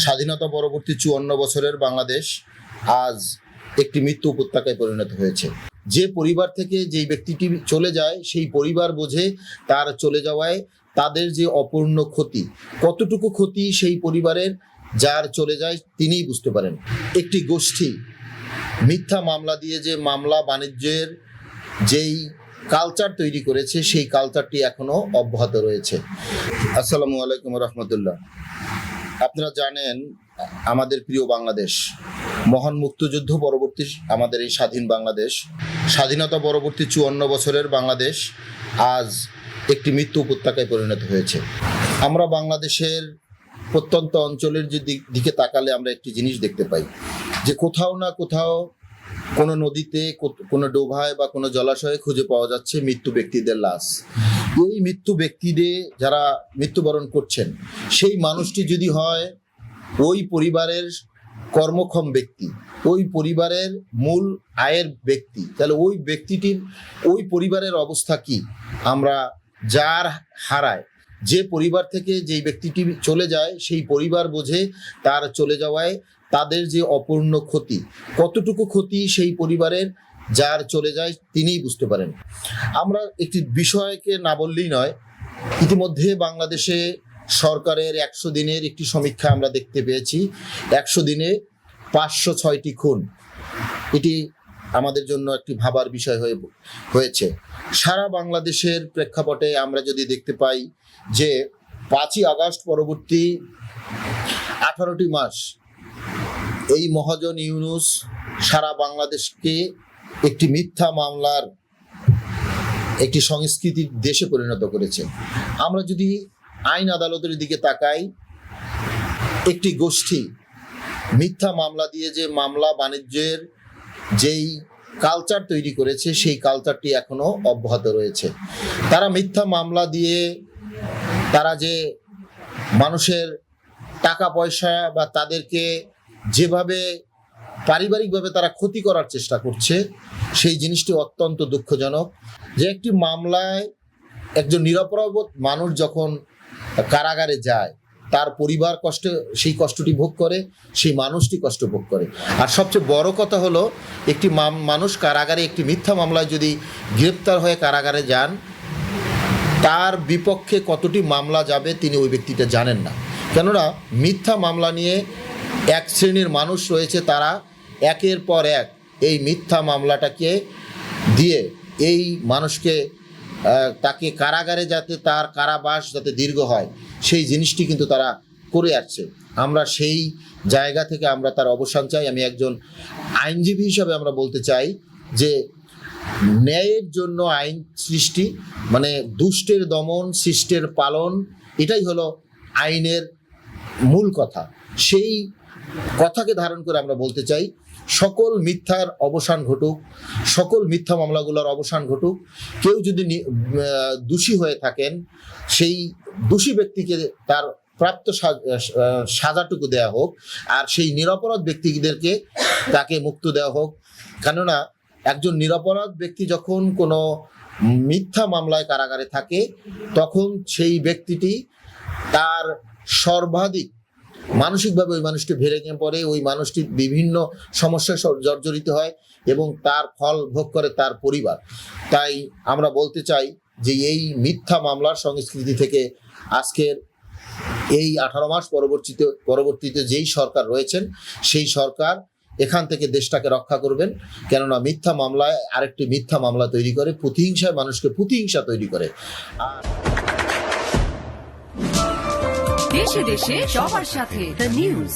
স্বাধীনতা পরবর্তী ৫৪ বছরের বাংলাদেশ আজ একটি মৃত্যু উপত্যকায় পরিণত হয়েছে। যে পরিবার থেকে যেই ব্যক্তিটি চলে যায় সেই পরিবার বোঝে তার চলে যাওয়ায় তাদের যে অপূর্ণ ক্ষতি, কতটুকু ক্ষতি সেই পরিবারের, যার চলে যায় তিনিই বুঝতে পারেন। একটি গোষ্ঠী মিথ্যা মামলা দিয়ে যে মামলা বাণিজ্যের যেই কালচার তৈরি করেছে সেই কালচারটি এখনো অব্যাহত রয়েছে। আসসালামু আলাইকুম রহমতুল্লাহ। আপনারা জানেন আমাদের প্রিয় বাংলাদেশ, মহান মুক্তিযুদ্ধ পরবর্তী আমাদের এই স্বাধীন বাংলাদেশ, স্বাধীনতা পরবর্তী ৫৪ বছরের বাংলাদেশ আজ একটি মৃত্যু উপত্যকায় পরিণত হয়েছে। আমরা বাংলাদেশের প্রত্যন্ত অঞ্চলের যে দিকে তাকালে আমরা একটি জিনিস দেখতে পাই যে কোথাও না কোথাও কোনো নদীতে, কোনো ডোভায় বা কোনো জলাশয়ে খুঁজে পাওয়া যাচ্ছে মৃত্যু ব্যক্তিদের লাশ। এই মৃত্যু ব্যক্তিদের যারা মৃত্যুবরণ করছেন সেই মানুষটি যদি হয় ওই পরিবারের কর্মক্ষম ব্যক্তি, ওই পরিবারের মূল আয়ের ব্যক্তি, তাহলে ওই ব্যক্তিটির, ওই পরিবারের অবস্থা কি? আমরা যার হারায়, যে পরিবার থেকে যেই ব্যক্তিটি চলে যায় সেই পরিবার বোঝে তার চলে যাওয়ায় তাদের যে অপূর্ণ ক্ষতি, কতটুকু ক্ষতি সেই পরিবারের, যার চলে যায় তিনিই বুঝতে পারেন। আমরা একটি বিষয়কে না বললেই নয়, ইতিমধ্যে বাংলাদেশে সরকারের ১০০ দিনের একটি সমীক্ষা আমরা দেখতে পেয়েছি। ১০০ দিনে ৫০৬টি খুন, এটি আমাদের জন্য একটি ভাবার বিষয় হয়েছে। সারা বাংলাদেশের প্রেক্ষাপটে আমরা যদি দেখতে পাই যে ৫ই আগস্ট পরবর্তী ১৮টি মাস এই মহাজন ইউনূস সারা বাংলাদেশকে একটি মিথ্যা মামলার একটি সংস্কৃতির দেশে পরিণত করেছে। আমরা যদি আইন আদালতের দিকে তাকাই, একটি গোষ্ঠী মিথ্যা মামলা দিয়ে যে মামলা বাণিজ্যের যেই কালচার তৈরি করেছে সেই কালচারটি এখনো অব্যাহত রয়েছে। তারা মিথ্যা মামলা দিয়ে তারা যে মানুষের টাকা পয়সা বা তাদেরকে যেভাবে পারিবারিকভাবে তারা ক্ষতি করার চেষ্টা করছে সেই জিনিসটি অত্যন্ত দুঃখজনক। যে একটি মামলায় একজন নিরপরাধ মানুষ যখন কারাগারে যায়, তার পরিবার সেই কষ্টটি ভোগ করে, সেই মানুষটি কষ্ট ভোগ করে। আর সবচেয়ে বড় কথা হলো, একটি মানুষ কারাগারে একটি মিথ্যা মামলায় যদি গ্রেপ্তার হয়ে কারাগারে যান, তার বিপক্ষে কতটি মামলা যাবে তিনি ওই ব্যক্তিটা জানেন না। কেননা মিথ্যা মামলা নিয়ে এক শ্রেণীর মানুষ রয়েছে, তারা একের পর এক এই মিথ্যা মামলাটাকে দিয়ে এই মানুষকে, তাকে কারাগারে যাতে তার কারাবাস যাতে দীর্ঘ হয় সেই জিনিসটি কিন্তু তারা করে আসছে। আমরা সেই জায়গা থেকে আমরা তার অবসান চাই। আমি একজন আইনজীবী হিসাবে আমরা বলতে চাই যে ন্যায়ের জন্য আইন সৃষ্টি, মানে দুষ্টের দমন, শিষ্টের পালন, এটাই হলো আইনের মূল কথা। সেই কথাকে ধারণ করে আমরা বলতে চাই সকল মিথ্যার অবসান ঘটুক, সকল মিথ্যা মামলাগুলোর অবসান ঘটুক। কেউ যদি দোষী হয়ে থাকেন সেই দোষী ব্যক্তিকে তার প্রাপ্ত সাজাটুকু দেওয়া হোক, আর সেই নিরপরাধ ব্যক্তিদেরকে তাকে মুক্ত দেওয়া হোক। কেননা একজন নিরপরাধ ব্যক্তি যখন কোনো মিথ্যা মামলায় কারাগারে থাকে তখন সেই ব্যক্তিটি তার সর্বাধিক মানসিকভাবে ওই মানুষটি ভেঙে পড়ে, ওই মানুষটি বিভিন্ন সমস্যায় জর্জরিত হয় এবং তার ফল ভোগ করে তার পরিবার। তাই আমরা বলতে চাই যে এই মিথ্যা মামলার সংস্কৃতি থেকে আজকের এই 18 মাস পরবর্তীতে যেই সরকার রয়েছেন সেই সরকার এখান থেকে দেশটাকে রক্ষা করবেন। কেননা মিথ্যা মামলায় আরেকটি মিথ্যা মামলা তৈরি করে, প্রতিহিংসায় মানুষকে প্রতিহিংসা তৈরি করে। দেশে দেশে সবার সাথে দ্য নিউজ।